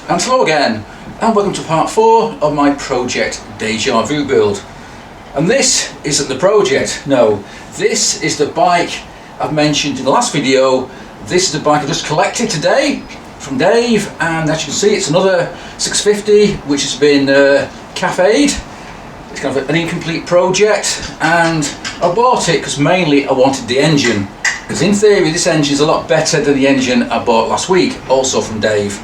And hello again, and welcome to part 4 of my project Deja Vu build. And this isn't the project, no, this is the bike I've mentioned in the last video. This is the bike I just collected today from Dave, and as you can see it's another 650 which has been cafe'd. It's kind of an incomplete project, and I bought it because mainly I wanted the engine, because in theory this engine is a lot better than the engine I bought last week, also from Dave.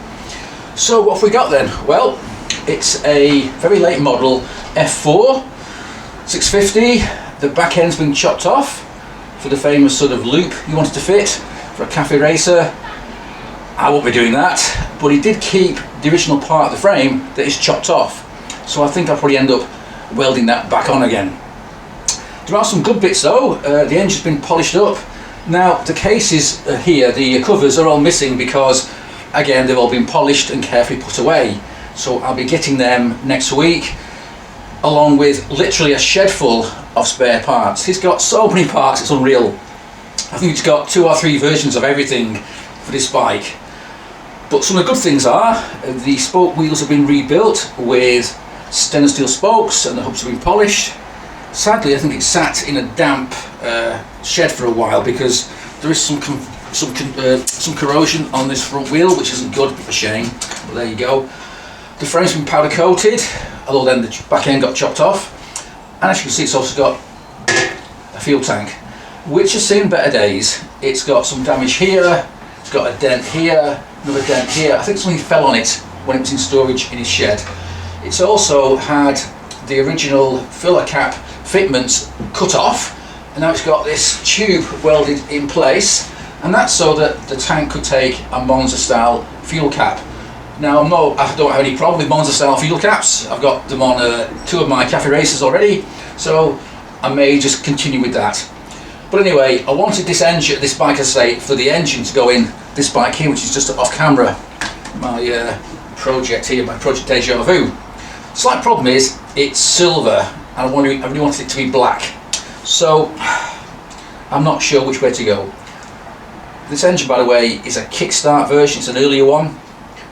So what have we got then? Well, it's a very late model F4 650. The back end's been chopped off for the famous sort of loop you wanted to fit for a cafe racer. I won't be doing that, but he did keep the original part of the frame that is chopped off, so I think I'll probably end up welding that back on again. There are some good bits though. The engine's been polished up. Now the cases here, the covers are all missing because again they've all been polished and carefully put away, so I'll be getting them next week, along with literally a shed full of spare parts. He's got so many parts, it's unreal. I think he's got 2 or 3 versions of everything for this bike. But some of the good things are the spoke wheels have been rebuilt with stainless steel spokes and the hubs have been polished. Sadly I think it sat in a damp shed for a while because there is some corrosion on this front wheel, which isn't good, a shame, but there you go. The frame's been powder coated, although then the back end got chopped off, and as you can see it's also got a fuel tank which has seen better days. It's got some damage here, it's got a dent here, another dent here. I think something fell on it when it was in storage in his shed. It's also had the original filler cap fitments cut off, and now it's got this tube welded in place, and that's so that the tank could take a Monza style fuel cap. Now I don't have any problem with Monza style fuel caps. I've got them on 2 of my cafe racers already, so I may just continue with that. But anyway, I wanted this engine, this bike, I say, for the engine to go in this bike here, which is just off camera, my project here, my project Deja Vu. Slight problem is it's silver, and I really wanted it to be black, so I'm not sure which way to go. This engine, by the way, is a kickstart version, it's an earlier one,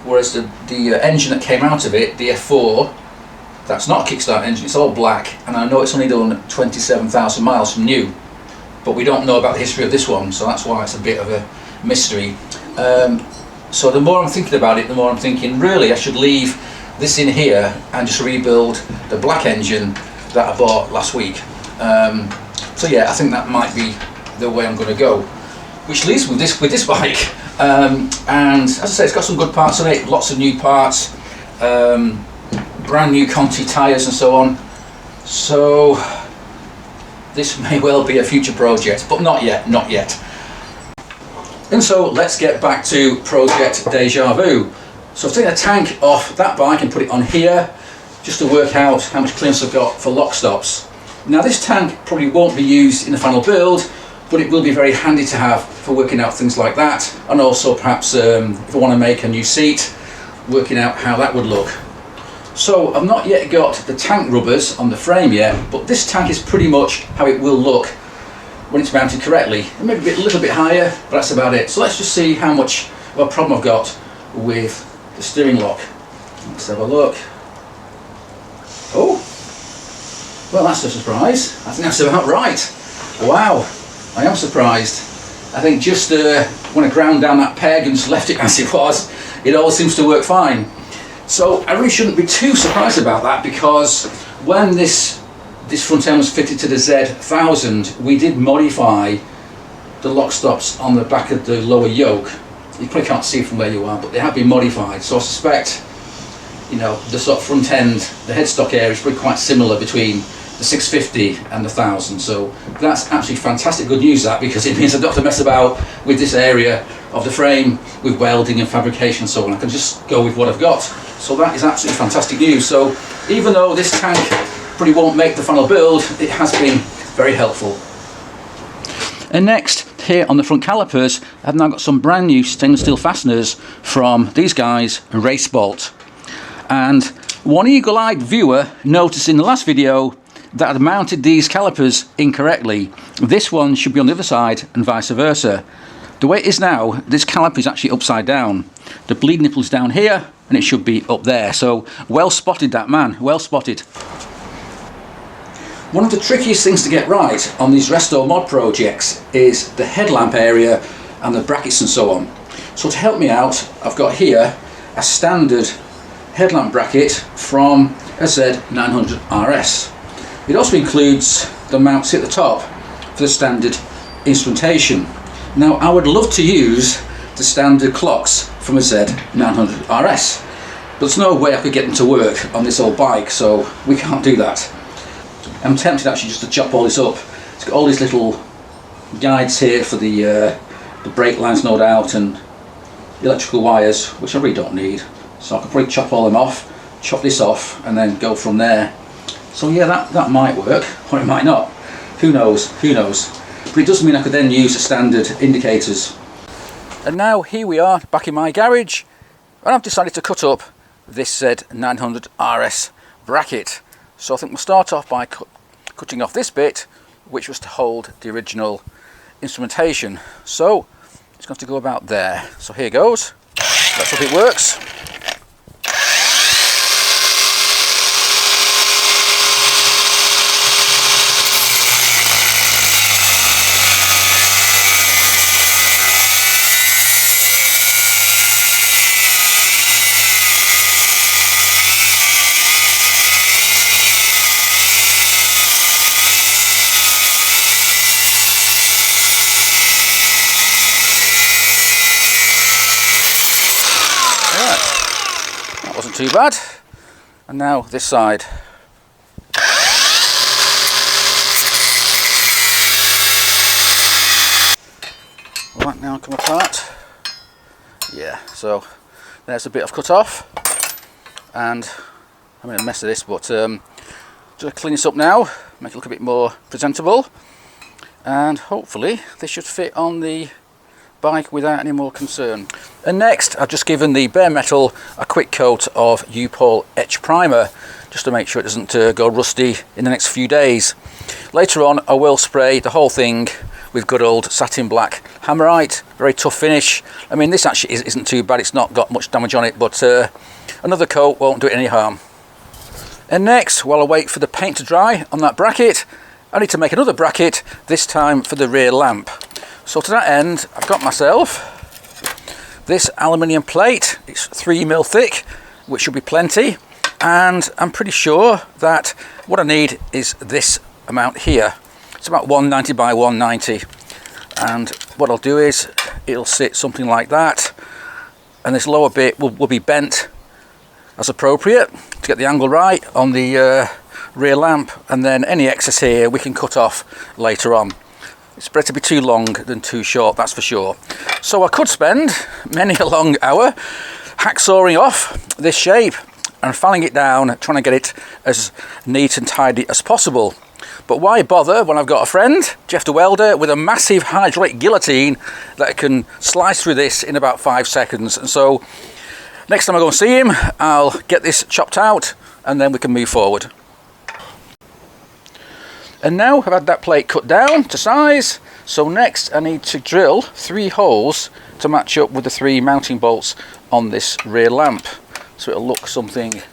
whereas the engine that came out of it, the F4, that's not a kickstart engine, it's all black, and I know it's only done 27,000 miles from new, but we don't know about the history of this one, so that's why it's a bit of a mystery. So the more I'm thinking about it, the more I'm thinking really I should leave this in here and just rebuild the black engine that I bought last week. So yeah, I think that might be the way I'm going to go. Which leaves me with this bike, and as I say, it's got some good parts on it, lots of new parts, brand new Conti tyres and so on. So this may well be a future project, but not yet, not yet. And so let's get back to project Deja Vu. So I've taken a tank off that bike and put it on here just to work out how much clearance I've got for lock stops. Now this tank probably won't be used in the final build, but it will be very handy to have for working out things like that, and also perhaps if I want to make a new seat, working out how that would look. So I've not yet got the tank rubbers on the frame yet, but this tank is pretty much how it will look when it's mounted correctly. Maybe a little bit higher, but that's about it. So let's just see how much of a problem I've got with the steering lock. Let's have a look. Oh, well that's a surprise. I think that's about right. Wow, I am surprised. I think just when I ground down that peg and just left it as it was, it all seems to work fine. So I really shouldn't be too surprised about that, because when this front end was fitted to the Z1000, we did modify the lock stops on the back of the lower yoke. You probably can't see from where you are, but they have been modified. So I suspect, you know, the sort of front end, the headstock area is probably quite similar between the 650 and the 1000. So that's absolutely fantastic good news, that, because it means I don't have to mess about with this area of the frame with welding and fabrication and so on. I can just go with what I've got. So that is absolutely fantastic news. So even though this tank probably won't make the final build, it has been very helpful. And next, here on the front calipers, I've now got some brand new stainless steel fasteners from these guys, Race Bolt. And one eagle-eyed viewer noticed in the last video that I'd mounted these calipers incorrectly. This one should be on the other side and vice versa. The way it is now, this caliper is actually upside down. The bleed nipple is down here and it should be up there. So well spotted, that man, well spotted. One of the trickiest things to get right on these resto mod projects is the headlamp area and the brackets and so on. So to help me out, I've got here a standard headlamp bracket from a Z900RS. It also includes the mounts at the top for the standard instrumentation. Now I would love to use the standard clocks from a Z900RS, but there's no way I could get them to work on this old bike, so we can't do that. I'm tempted actually just to chop all this up. It's got all these little guides here for the brake lines, no doubt, and electrical wires, which I really don't need. So I could probably chop all them off, chop this off, and then go from there. So yeah, that might work, or it might not. Who knows, who knows. But it does mean I could then use the standard indicators. And now here we are back in my garage, and I've decided to cut up this Z900RS bracket. So I think we'll start off by cutting off this bit, which was to hold the original instrumentation. So it's going to go about there. So here goes. Let's hope it works. Wasn't too bad. And now this side. Will that now come apart? Yeah, so there's a bit I've cut off, and I'm in a mess of this, but just clean this up now, make it look a bit more presentable, and hopefully this should fit on the bike without any more concern. And next I've just given the bare metal a quick coat of U-Pol etch primer just to make sure it doesn't go rusty in the next few days. Later on I will spray the whole thing with good old satin black hammerite, very tough finish. I mean, this actually isn't too bad, it's not got much damage on it, but another coat won't do it any harm. And next, while I wait for the paint to dry on that bracket, I need to make another bracket, this time for the rear lamp. So to that end, I've got myself this aluminium plate. It's 3mm thick, which should be plenty, and I'm pretty sure that what I need is this amount here. It's about 190 by 190, and what I'll do is it'll sit something like that, and this lower bit will be bent as appropriate to get the angle right on the rear lamp, and then any excess here we can cut off later on. It's better to be too long than too short, that's for sure. So I could spend many a long hour hacksawing off this shape and filing it down, trying to get it as neat and tidy as possible. But why bother when I've got a friend, Jeff the welder, with a massive hydraulic guillotine that can slice through this in about 5 seconds. And so next time I go and see him, I'll get this chopped out and then we can move forward. And now I've had that plate cut down to size, so next I need to drill 3 holes to match up with the 3 mounting bolts on this rear lamp. So it'll look something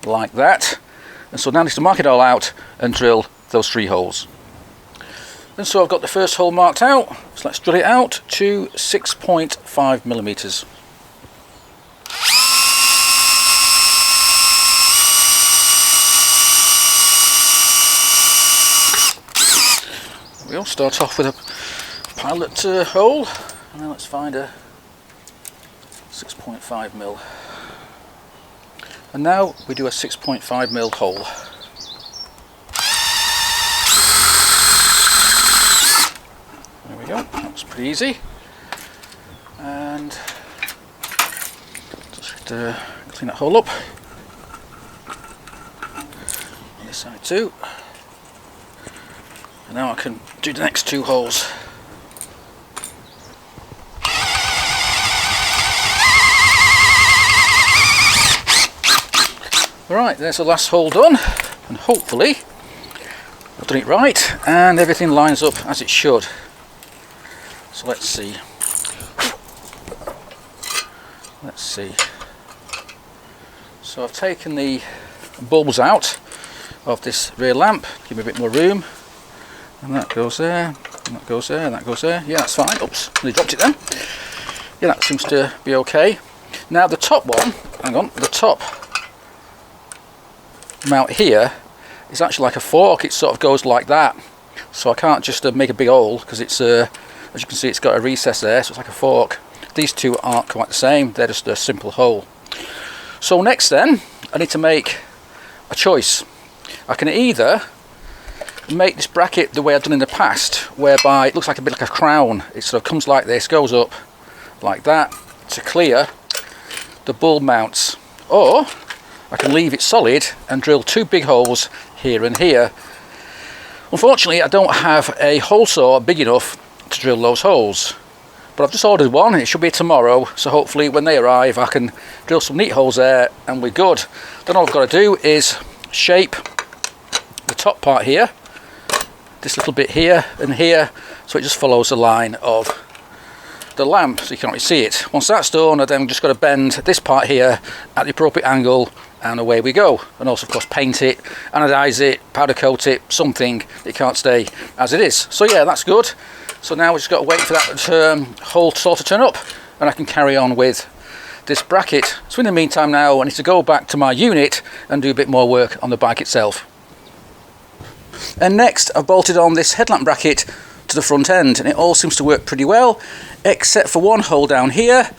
like that. And so now I need to mark it all out and drill those 3 holes. And so I've got the first hole marked out, so let's drill it out to 6.5mm. We'll start off with a pilot hole, and then let's find a 6.5mm. And now we do a 6.5mm hole. There we go, that was pretty easy. And just clean that hole up. On this side too. And now I can do the next 2 holes. Right, there's the last hole done, and hopefully I've done it right and everything lines up as it should. So let's see. Let's see. So I've taken the bulbs out of this rear lamp, give me a bit more room, and that goes there, and that goes there, and that goes there. Yeah, that's fine. Oops, I dropped it then. Yeah, that seems to be okay. Now the top one, hang on, the top mount here is actually like a fork. It sort of goes like that, so I can't just make a big hole, because it's as you can see, it's got a recess there, so it's like a fork. These two aren't quite the same, they're just a simple hole. So next then, I need to make a choice. I can either make this bracket the way I've done in the past, whereby it looks like a bit like a crown. It sort of comes like this, goes up like that to clear the bulb mounts, or I can leave it solid and drill two big holes here and here. Unfortunately, I don't have a hole saw big enough to drill those holes, but I've just ordered one. It should be tomorrow, so hopefully when they arrive I can drill some neat holes there and we're good. Then all I've got to do is shape the top part here, this little bit here and here, so it just follows the line of the lamp, so you can't really see it. Once that's done, I've then just got to bend this part here at the appropriate angle, and away we go. And also of course paint it, anodise it, powder coat it, something. It can't stay as it is. So yeah, that's good. So now we've just got to wait for that hole saw to turn up, and I can carry on with this bracket. So in the meantime now, I need to go back to my unit and do a bit more work on the bike itself. And next I've bolted on this headlamp bracket to the front end, and it all seems to work pretty well, except for one hole down here,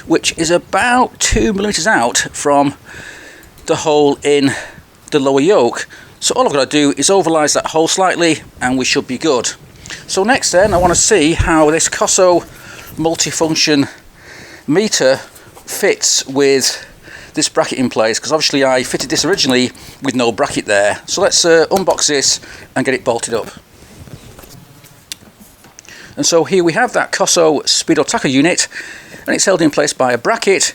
which is about 2mm out from the hole in the lower yoke. So all I've got to do is overlay that hole slightly and we should be good. So next then, I want to see how this Cosso multifunction meter fits with this bracket in place, because obviously I fitted this originally with no bracket there. So let's unbox this and get it bolted up. And so here we have that Cosso Speedo tacker unit, and it's held in place by a bracket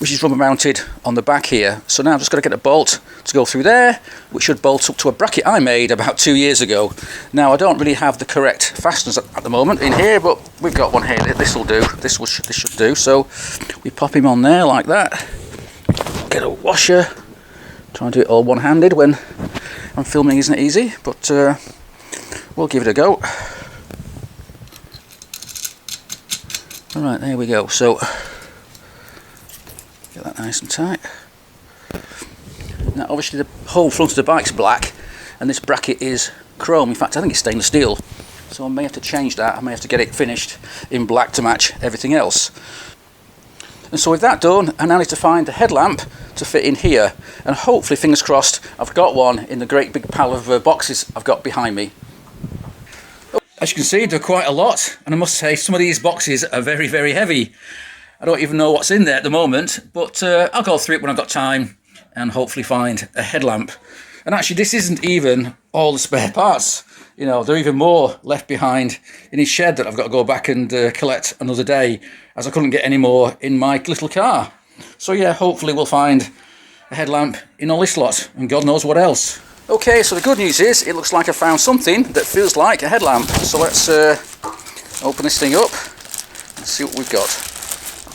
which is rubber mounted on the back here. So now I've just got to get a bolt to go through there, which should bolt up to a bracket I made about 2 years ago. Now I don't really have the correct fasteners at the moment in here, but we've got one here. This will do. This should do. So we pop him on there like that. Get a washer. Try and do it all one-handed when I'm filming isn't easy, but we'll give it a go. Alright, there we go. So get that nice and tight. Now obviously the whole front of the bike's black and this bracket is chrome. In fact, I think it's stainless steel, so I may have to change that. I may have to get it finished in black to match everything else. And so with that done, I now need to find the headlamp to fit in here, and hopefully, fingers crossed, I've got one in the great big pile of boxes I've got behind me. As you can see, there are quite a lot, and I must say some of these boxes are very, very heavy. I don't even know what's in there at the moment, but I'll go through it when I've got time and hopefully find a headlamp. And actually, this isn't even all the spare parts. You know, there are even more left behind in his shed that I've got to go back and collect another day, as I couldn't get any more in my little car. So yeah, hopefully we'll find a headlamp in all this lot, and God knows what else. Okay, so the good news is, it looks like I found something that feels like a headlamp. So let's open this thing up and see what we've got.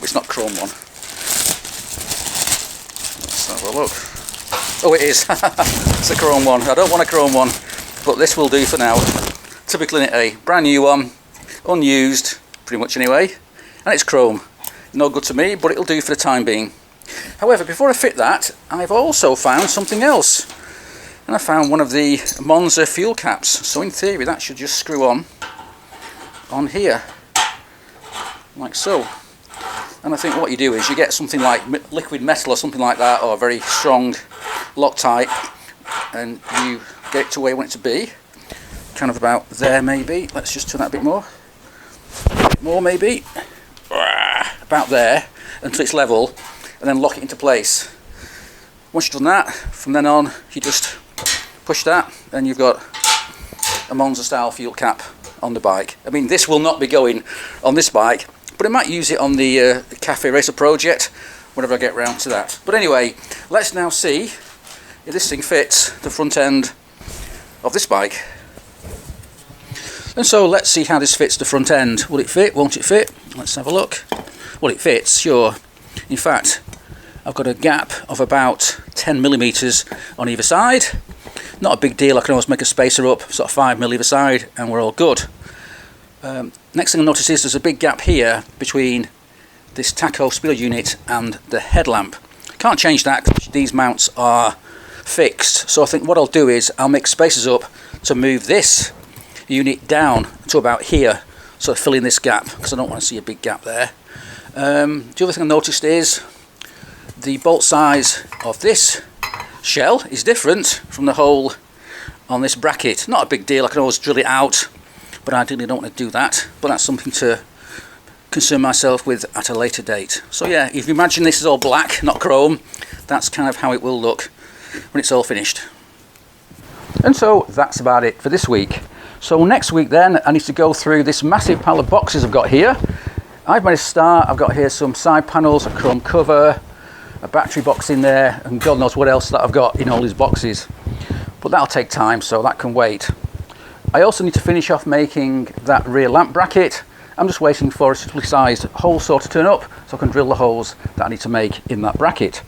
It's not chrome one. Let's have a look. Oh, it is. It's a chrome one. I don't want a chrome one, but this will do for now. Typically a brand new one, unused, pretty much anyway, and it's chrome. No good to me, but it'll do for the time being. However, before I fit that, I've also found something else. And I found one of the Monza fuel caps. So in theory, that should just screw on here, like so. And I think what you do is you get something like liquid metal or something like that, or very strong Loctite, and you get it to where you want it to be. Kind of about there maybe. Let's just turn that a bit more. More maybe. About there, until it's level, and then lock it into place. Once you've done that, from then on, you just push that, and you've got a Monza style fuel cap on the bike. I mean, this will not be going on this bike, but I might use it on the Cafe Racer project whenever I get round to that. But anyway, let's now see if this thing fits the front end of this bike. And so let's see how this fits the front end. Will it fit? Won't it fit? Let's have a look. Well, it fits, sure. In fact, I've got a gap of about 10 millimeters on either side. Not a big deal, I can always make a spacer up, sort of 5mm either side, and we're all good. Next thing I notice is there's a big gap here between this tacho spiller unit and the headlamp. Can't change that because these mounts are fixed, so I think what I'll do is I'll make spacers up to move this unit down to about here, sort of fill in this gap, because I don't want to see a big gap there. The other thing I noticed is the bolt size of this shell is different from the hole on this bracket. Not a big deal, I can always drill it out, but I really don't want to do that. But that's something to concern myself with at a later date. So yeah, if you imagine this is all black, not chrome, that's kind of how it will look when it's all finished. And so that's about it for this week. So next week then, I need to go through this massive pile of boxes I've got here. I've made a start. I've got here some side panels, a chrome cover, a battery box in there, and God knows what else that I've got in all these boxes. But that'll take time, so that can wait. I also need to finish off making that rear lamp bracket. I'm just waiting for a suitably sized hole saw to turn up so I can drill the holes that I need to make in that bracket.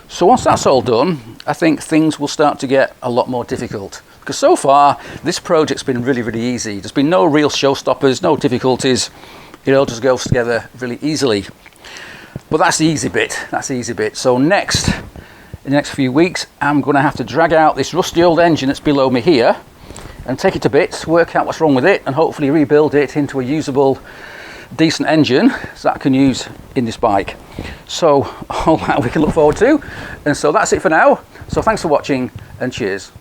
So once that's all done, I think things will start to get a lot more difficult. Because so far, this project's been really, really easy. There's been no real showstoppers, no difficulties. It all just goes together really easily. But that's the easy bit, that's the easy bit. So next, in the next few weeks, I'm going to have to drag out this rusty old engine that's below me here and take it to bits, work out what's wrong with it, and hopefully rebuild it into a usable, decent engine so that I can use in this bike. So all that we can look forward to. And so that's it for now. So thanks for watching, and cheers.